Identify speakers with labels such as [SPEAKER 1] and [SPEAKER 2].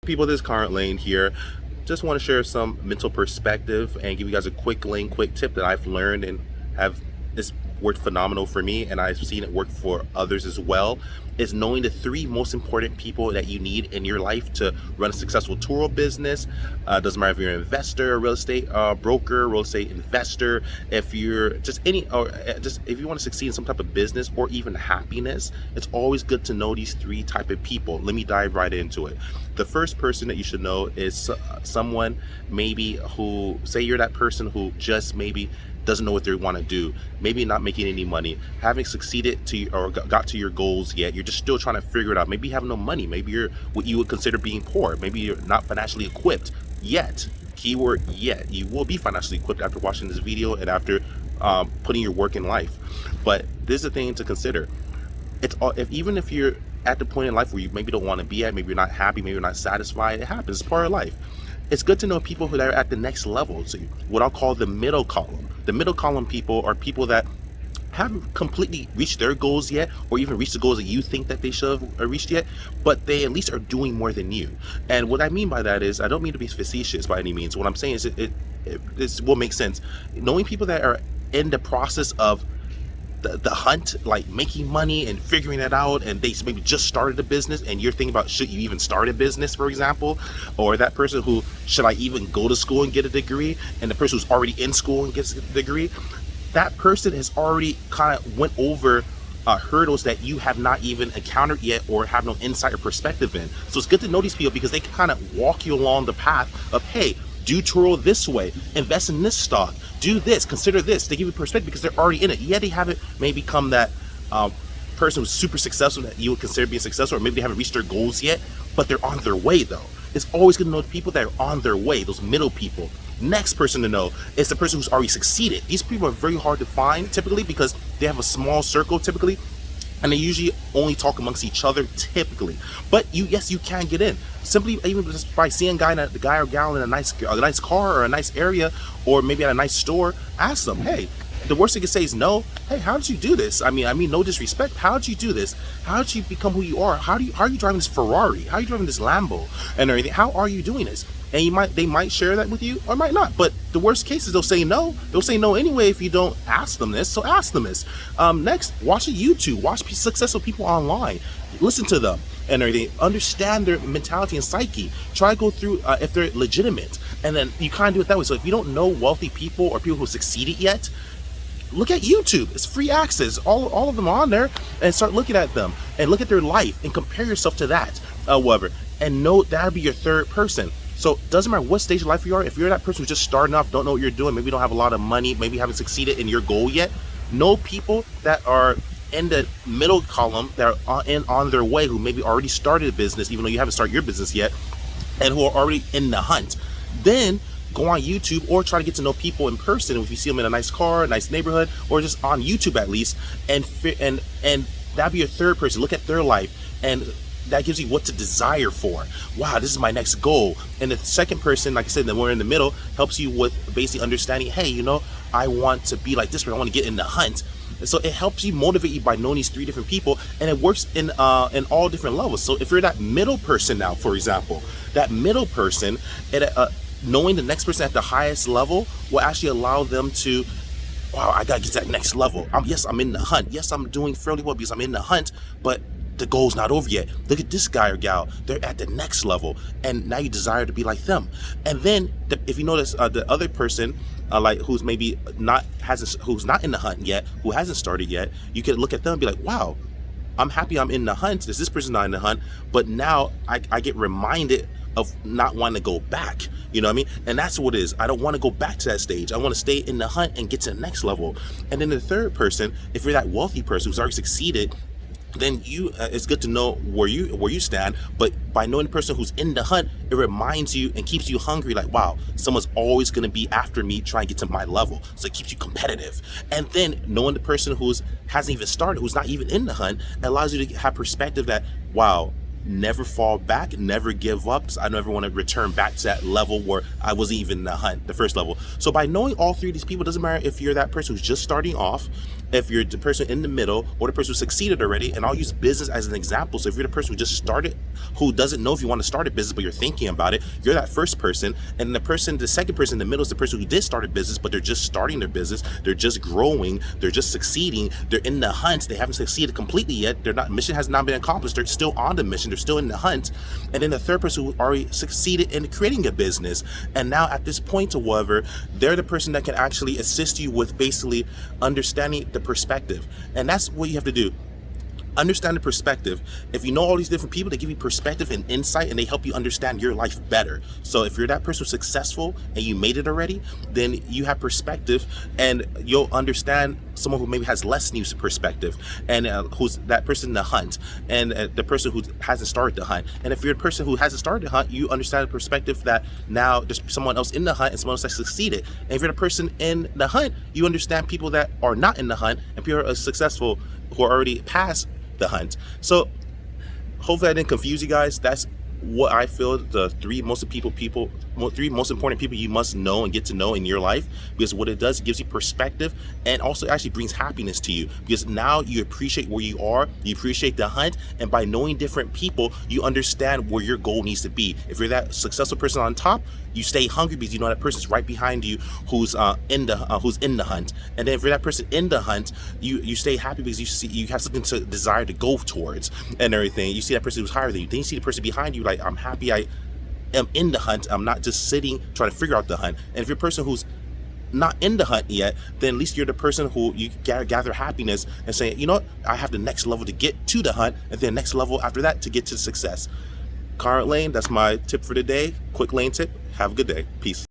[SPEAKER 1] people? This is Conrad Layn here. Just want to share some mental perspective and give you guys a quick quick tip that I've learned and have it's worked phenomenal for me, and I've seen it work for others as well. Is knowing the three most important people that you need in your life to run a successful Turo business. Doesn't matter if you're an investor, a real estate broker, real estate investor, if you're just just if you want to succeed in some type of business or even happiness, it's always good to know these three type of people. Let me dive right into it. The first person that you should know is someone maybe who, say you're that person who just maybe doesn't know what they want to do, maybe not making any money, haven't succeeded to or got to your goals yet, you're just still trying to figure it out. Maybe you have no money, maybe you're what you would consider being poor, maybe you're not financially equipped yet. Keyword yet. You will be financially equipped after watching this video and after putting your work in life. But this is the thing to consider. Even if you're at the point in life where you maybe don't want to be at, maybe you're not happy, maybe you're not satisfied, it happens, it's part of life. It's good to know people who are at the next level, so what I'll call the middle column. The middle column people are people that haven't completely reached their goals yet, or even reached the goals that you think that they should have reached yet, but they at least are doing more than you. And what I mean by that is, I don't mean to be facetious by any means. What I'm saying is this will make sense. Knowing people that are in the process of the hunt, like making money and figuring it out, and they maybe just started a business and you're thinking about, should you even start a business, for example? Or that person who, should I even go to school and get a degree? And the person who's already in school and gets a degree, that person has already kind of went over hurdles that you have not even encountered yet or have no insight or perspective in. So it's good to know these people because they can kind of walk you along the path of, hey, do Turo this way, invest in this stock, do this, consider this. They give you perspective because they're already in it. Yeah, they haven't maybe become that person who's super successful that you would consider being successful, or maybe they haven't reached their goals yet, but they're on their way though. It's always good to know the people that are on their way, those middle people. Next person to know is the person who's already succeeded. These people are very hard to find typically because they have a small circle typically, and they usually only talk amongst each other typically. But yes, you can get in simply even just by seeing the guy or gal in a nice car or a nice area, or maybe at a nice store. Ask them, hey, the worst they can say is no. Hey, how did you do this? I mean no disrespect, how did you do this? How did you become who you are? How are you driving this Ferrari? How are you driving this Lambo and everything? How are you doing this? And they might share that with you or might not, but the worst case is they'll say no. They'll say no anyway if you don't ask them this, so ask them this. Next, watch a YouTube, watch successful people online, listen to them and everything, understand their mentality and psyche, try to go through if they're legitimate, and then you kind of do it that way. So if you don't know wealthy people or people who succeeded yet, look at YouTube. It's free access, all of them are on there, and start looking at them and look at their life and compare yourself to that, whatever, and know that'll be your third person. So it doesn't matter what stage of life you are. If you're that person who's just starting off, don't know what you're doing, maybe you don't have a lot of money, maybe you haven't succeeded in your goal yet, know people that are in the middle column that are on their way, who maybe already started a business even though you haven't started your business yet, and who are already in the hunt. Then go on YouTube or try to get to know people in person. If you see them in a nice car, a nice neighborhood, or just on YouTube at least, and that'd be your third person. Look at their life, and that gives you what to desire for. Wow, this is my next goal. And the second person, like I said, that we're in the middle, helps you with basically understanding, hey, I want to be like this, but I want to get in the hunt. And so it helps you, motivate you by knowing these three different people, and it works in all different levels. So if you're that middle person now, for example, that middle person, knowing the next person at the highest level will actually allow them to, wow, I gotta get to that next level. Yes, I'm in the hunt. Yes, I'm doing fairly well because I'm in the hunt, but the goal's not over yet. Look at this guy or gal, they're at the next level, and now you desire to be like them. And then if you notice the other person, like who's maybe who's not in the hunt yet, who hasn't started yet, you can look at them and be like, wow, I'm happy I'm in the hunt. This person not in the hunt, but now I get reminded of not wanting to go back. You know what I mean? And that's what it is. I don't want to go back to that stage. I want to stay in the hunt and get to the next level. And then the third person, if you're that wealthy person who's already succeeded, then it's good to know where you stand. But by knowing the person who's in the hunt, it reminds you and keeps you hungry, like, wow, someone's always going to be after me trying to get to my level. So it keeps you competitive. And then knowing the person hasn't even started, who's not even in the hunt, allows you to have perspective that, wow, never fall back, never give up. I never want to return back to that level where I wasn't even in the hunt, the first level. So by knowing all three of these people, doesn't matter if you're that person who's just starting off, if you're the person in the middle, or the person who succeeded already. And I'll use business as an example. So if you're the person who just started, who doesn't know if you want to start a business, but you're thinking about it, you're that first person. And the second person in the middle is the person who did start a business, but they're just starting their business. They're just growing. They're just succeeding. They're in the hunt. They haven't succeeded completely yet. Mission has not been accomplished. They're still on the mission. They're still in the hunt. And then the third person who already succeeded in creating a business. And now at this point or whatever, they're the person that can actually assist you with basically understanding the perspective. And that's what you have to do. Understand the perspective. If you know all these different people, they give you perspective and insight, and they help you understand your life better. So if you're that person who's successful and you made it already, then you have perspective, and you'll understand someone who maybe has less news perspective, and who's that person in the hunt, and the person who hasn't started the hunt. And if you're the person who hasn't started the hunt, you understand the perspective that now there's someone else in the hunt and someone else that succeeded. And if you're the person in the hunt, you understand people that are not in the hunt and people who are successful who are already past the hunt. So hopefully I didn't confuse you guys. That's what I feel the three most important people you must know and get to know in your life, because what it does, it gives you perspective, and also actually brings happiness to you, because now you appreciate where you are, you appreciate the hunt, and by knowing different people, you understand where your goal needs to be. If you're that successful person on top, you stay hungry because you know that person's right behind you who's in the hunt. And then if you're that person in the hunt, you stay happy because you have something to desire to go towards and everything. You see that person who's higher than you, then you see the person behind you, like, I'm happy I am in the hunt. I'm not just sitting trying to figure out the hunt. And if you're a person who's not in the hunt yet, then at least you're the person who you gather happiness and say, you know what, I have the next level to get to the hunt, and then next level after that to get to success. Conrad Layn, that's my tip for today. Quick Layn tip. Have a good day. Peace.